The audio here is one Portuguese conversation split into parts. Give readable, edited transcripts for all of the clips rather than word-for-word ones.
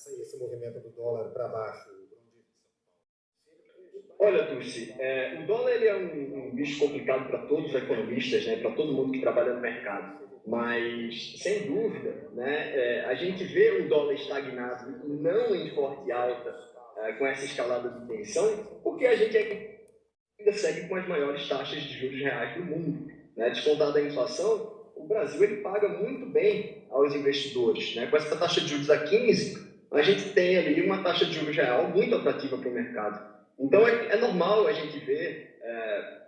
esse movimento do dólar para baixo? Olha, Tulsi, o dólar ele é um bicho complicado para todos os economistas, né, para todo mundo que trabalha no mercado. Mas, sem dúvida, né, a gente vê o dólar estagnado e não em forte alta com essa escalada de tensão, porque a gente ainda segue com as maiores taxas de juros reais do mundo. Né? Descontada a inflação, o Brasil ele paga muito bem aos investidores. Né? Com essa taxa de juros a 15, a gente tem ali uma taxa de juros real muito atrativa para o mercado. Então é normal a gente ver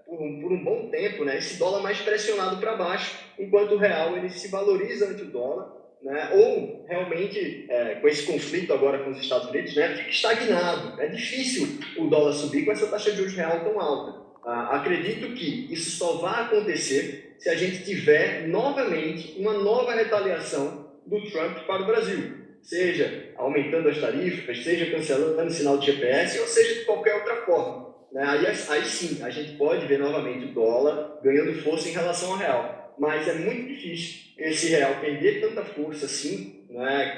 por um bom tempo, né, esse dólar mais pressionado para baixo, enquanto o real ele se valoriza ante o dólar, né, ou realmente com esse conflito agora com os Estados Unidos, né, fica estagnado. É difícil o dólar subir com essa taxa de juros real tão alta. Acredito que isso só vai acontecer se a gente tiver novamente uma nova retaliação do Trump para o Brasil. Seja aumentando as tarifas, seja cancelando o sinal de GPS, ou seja de qualquer outra forma. Né? Aí sim, a gente pode ver novamente o dólar ganhando força em relação ao real. Mas é muito difícil esse real perder tanta força assim, né,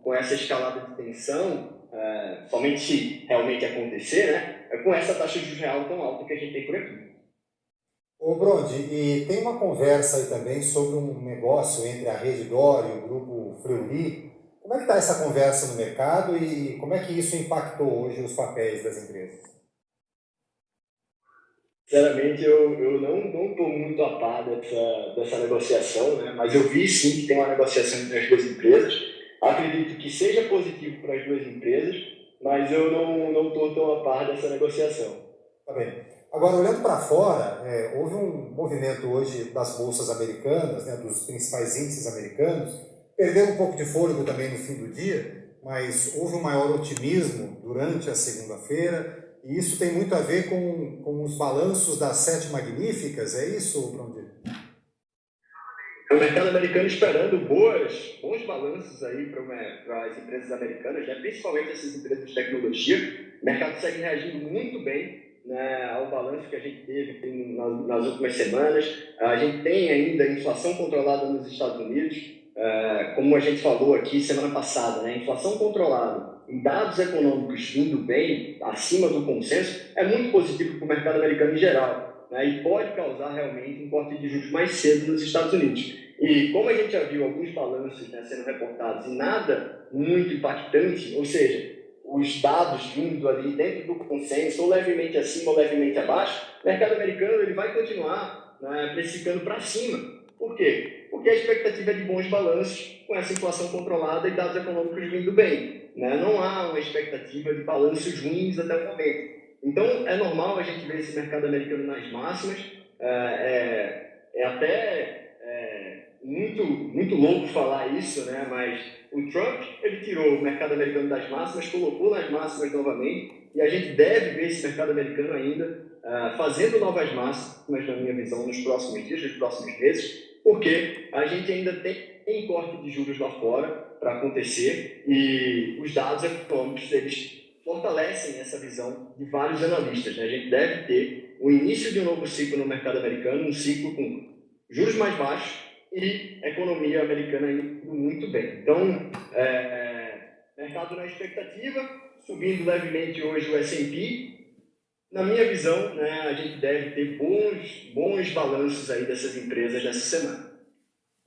com essa escalada de tensão, somente se realmente acontecer, né, com essa taxa de juros real tão alta que a gente tem por aqui. Ô, Brondi, e tem uma conversa aí também sobre um negócio entre a Rede D'Or e o grupo Fleury. Como é que está essa conversa no mercado e como é que isso impactou hoje os papéis das empresas? Sinceramente, eu não estou muito a par dessa negociação, né? Mas eu vi sim que tem uma negociação entre as duas empresas. Acredito que seja positivo para as duas empresas, mas eu não estou tão a par dessa negociação. Tá bem. Agora, olhando para fora, houve um movimento hoje das bolsas americanas, né, dos principais índices americanos, perdeu um pouco de fôlego também no fim do dia, mas houve um maior otimismo durante a segunda-feira, e isso tem muito a ver com os balanços das sete magníficas, é isso, Brondi? O mercado americano esperando bons balanços aí para as empresas americanas, né? Principalmente essas empresas de tecnologia. O mercado segue reagindo muito bem, né, ao balanço que a gente teve nas últimas semanas. A gente tem ainda inflação controlada nos Estados Unidos, como a gente falou aqui semana passada, né? Inflação controlada e dados econômicos indo bem, acima do consenso, é muito positivo para o mercado americano em geral, né? E pode causar realmente um corte de juros mais cedo nos Estados Unidos. E como a gente já viu alguns balanços, né, sendo reportados e nada muito impactante, ou seja, os dados vindo ali dentro do consenso, ou levemente acima ou levemente abaixo, o mercado americano ele vai continuar, né, precificando para cima. Por quê? Porque a expectativa é de bons balanços com essa inflação controlada e dados econômicos vindo bem. Né? Não há uma expectativa de balanços ruins até o momento. Então, é normal a gente ver esse mercado americano nas máximas. É até muito louco falar isso, né? Mas o Trump ele tirou o mercado americano das máximas, colocou nas máximas novamente, e a gente deve ver esse mercado americano ainda fazendo novas máximas, na minha visão, nos próximos dias, nos próximos meses, porque a gente ainda tem corte de juros lá fora para acontecer e os dados econômicos eles fortalecem essa visão de vários analistas. Né? A gente deve ter o início de um novo ciclo no mercado americano, um ciclo com juros mais baixos e economia americana indo muito bem. Então, mercado na expectativa, subindo levemente hoje o S&P. Na minha visão, né, a gente deve ter bons balanços aí dessas empresas nessa semana.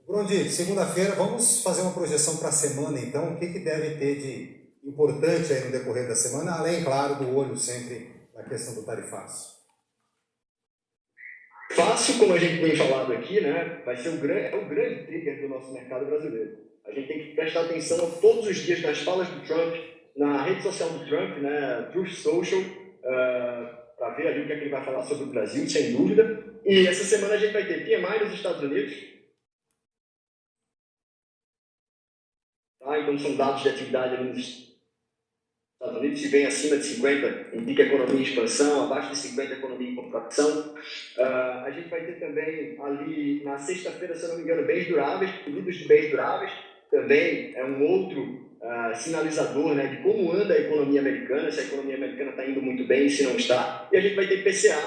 Brondi, segunda-feira, vamos fazer uma projeção para a semana, então. O que deve ter de importante aí no decorrer da semana, além, claro, do olho sempre na questão do tarifaço? Fácil, como a gente tem falado aqui, né, vai ser o grande trigger do nosso mercado brasileiro. A gente tem que prestar atenção todos os dias nas falas do Trump, na rede social do Trump, né, Truth Social, para ver ali o que é que ele vai falar sobre o Brasil, sem dúvida. E essa semana a gente vai ter PMI nos Estados Unidos. Tá? Então são dados de atividade ali nos Estados Unidos, se vem acima de 50, indica economia em expansão, abaixo de 50, economia em contração. A gente vai ter também ali na sexta-feira, se eu não me engano, bens duráveis, pedidos de bens duráveis, também é um outro sinalizador, né, de como anda a economia americana, se a economia americana está indo muito bem, se não está. E a gente vai ter PCA,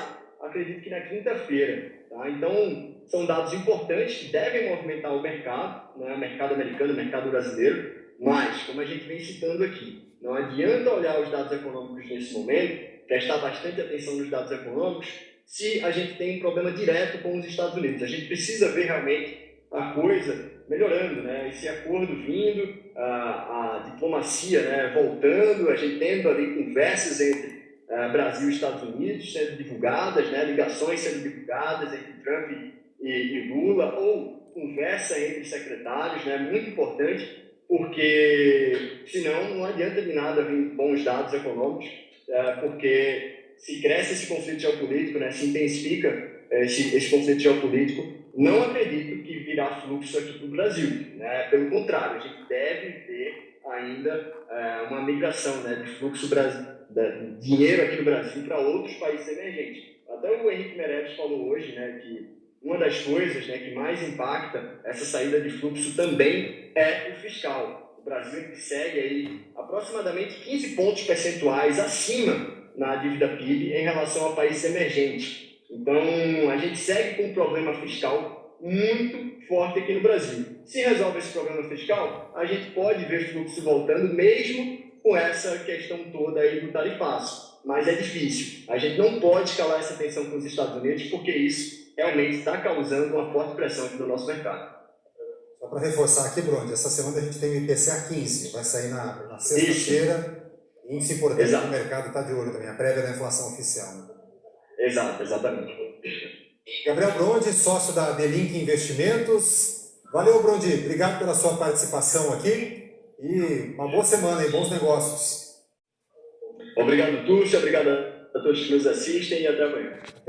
acredito que na quinta-feira. Tá? Então, são dados importantes que devem movimentar o mercado, né, o mercado americano, o mercado brasileiro, mas, como a gente vem vem citando aqui. Não adianta olhar os dados econômicos nesse momento, prestar bastante atenção nos dados econômicos, se a gente tem um problema direto com os Estados Unidos. A gente precisa ver realmente a coisa melhorando, né? Esse acordo vindo, a diplomacia, né, voltando, a gente tendo ali conversas entre Brasil e Estados Unidos sendo divulgadas, né, ligações sendo divulgadas entre Trump e Lula, ou conversa entre secretários, né, muito importante, porque senão não adianta de nada vir bons dados econômicos, porque se cresce esse conflito geopolítico, né, se intensifica esse conflito geopolítico, não acredito que virá fluxo aqui para o Brasil, né? Pelo contrário, a gente deve ver ainda uma migração, né, de fluxo de dinheiro aqui no Brasil para outros países emergentes. Até o Henrique Meirelles falou hoje, né, que uma das coisas, né, que mais impacta essa saída de fluxo também é o fiscal. O Brasil segue aí aproximadamente 15 pontos percentuais acima na dívida PIB em relação a países emergentes. Então, a gente segue com um problema fiscal muito forte aqui no Brasil. Se resolve esse problema fiscal, a gente pode ver fluxo voltando, mesmo com essa questão toda aí do tarifaço. Mas é difícil. A gente não pode escalar essa tensão com os Estados Unidos, porque isso realmente está causando uma forte pressão aqui no nosso mercado. Só para reforçar aqui, Bruno, essa semana a gente tem o IPCA 15, vai sair na sexta-feira. Índice importante do mercado está de olho também, a prévia da inflação oficial. Né? Exato, exatamente. Gabriel Brondi, sócio da Delink Investimentos. Valeu, Brondi. Obrigado pela sua participação aqui e uma boa semana e bons negócios. Obrigado, Túlio. Obrigado a todos que nos assistem e até amanhã.